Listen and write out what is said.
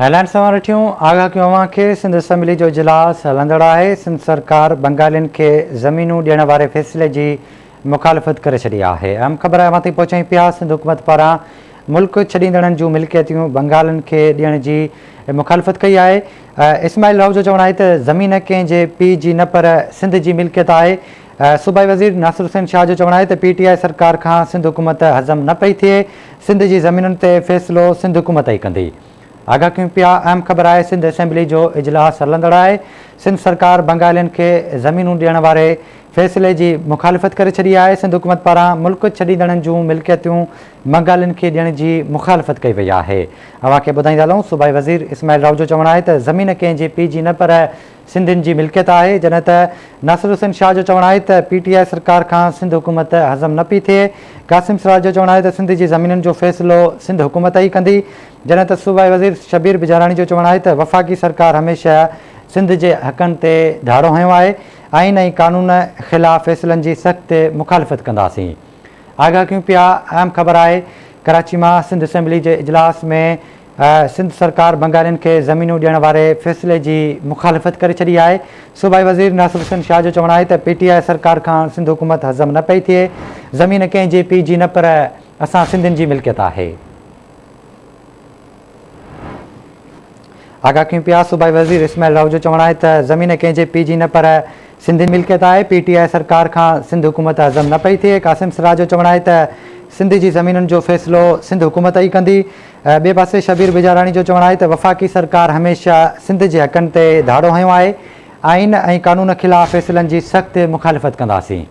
Headlines सां वठियूं आगाह कयूं अव्हां खे सिंध असेंबली जो इजलास हलंदड़ आहे। सिंध सरकार बंगालियुनि खे ज़मीनूं ॾियण वारे फ़ैसिले जी मुखालिफ़त करे छॾी आहे। अहम ख़बर अव्हां ताईं पहुचाई पिया। सिंध हुकूमत पारां मुल्क छॾींदड़नि जूं मिल्कियतूं बंगालियुनि खे ॾियण जी मुखालिफ़त कई आहे। इस्माइल राव जो चवणु आहे त ज़मीन कंहिंजे पीउ जी न पर सिंध जी मिल्कियत आहे। सूबाई वज़ीर नासिर हुसैन शाह जो चवणु आहे त PTI सरकार खां सिंध हुकूमत हज़म न पई थिए। सिंध जी ज़मीनुनि ते फ़ैसिलो सिंध हुकूमत ई कंदी। आगाह कयूं पिया। अहम ख़बर आहे सिंध असेंबली जो इजलास हलंदड़ आहे। सिंध सरकार बंगालियुनि खे ज़मीनूं ॾियण वारे फ़ैसिले जी मुखालिफ़त करे छॾी आहे। सिंध हुकूमत पारां मुल्क छॾींदड़नि जूं मिल्कियतूं बंगालियुनि खे ॾियण जी मुखालिफ़त कई वई आहे। अव्हां खे ॿुधाईंदा हलूं सूबाई वज़ीर इस्माइल राव जो चवणु आहे त ज़मीन कंहिंजे पीउ जी न पर सिंधियुनि जी मिल्कियत आहे। जॾहिं त नासिर हुसैन शाह जो चवणु आहे त PTI सरकार खां सिंध हुकूमत हज़म न पई थिए। क़ासिम सिराज जो चवणु आहे त सिंध जी ज़मीनुनि जो फ़ैसिलो सिंध हुकूमत ई कंदी। जॾहिं त सूबाई वज़ीर शबीर बिजाराणी जो चवणु आहे त वफ़ाक़ी सरकार हमेशह सिंध जे हक़नि ते धाड़ो हयो आहे। आइन ऐं कानून ख़िलाफ़ फ़ैसिलनि जी सख़्त मुखालिफ़त कंदासीं। आगाह कयूं पिया। अहम ख़बर आहे कराची मां सिंध असेंबली जे इजलास में सिंध सरकार बंगालियुनि खे ज़मीनूं ॾियण वारे फ़ैसिले जी मुखालिफ़त करे छॾी आहे। सूबाई वज़ीर नासिर हुसैन शाह जो चवणु आहे त PTI सरकार खां सिंध हुकूमत हज़म न पई थिए। ज़मीन कंहिंजे पीउ जी न पर असां सिंधियुनि जी मिल्कियत आहे। आगाह कयूं पिया। सूबाई वज़ीर इस्माइल राव जो चवणु आहे त ज़मीन कंहिंजे पीउ जी न पर सिंधी मिल्कियत आहे। PTI सरकार खां सिंध हुकूमत हज़म न पई थिए। क़ासिम सिराज जो चवणु आहे त सिंध जी ज़मीनुनि जो फ़ैसिलो सिंध हुकूमत ई कंदी। ॿिए पासे शबीर बिजाराणी जो चवणु आहे त वफ़ाक़ी सरकार हमेशह सिंध जे हक़नि ते धाड़ो हयो आहे। आइन ऐं कानून ख़िलाफ़ फ़ैसिलनि जी सख़्त मुखालिफ़त कंदासीं।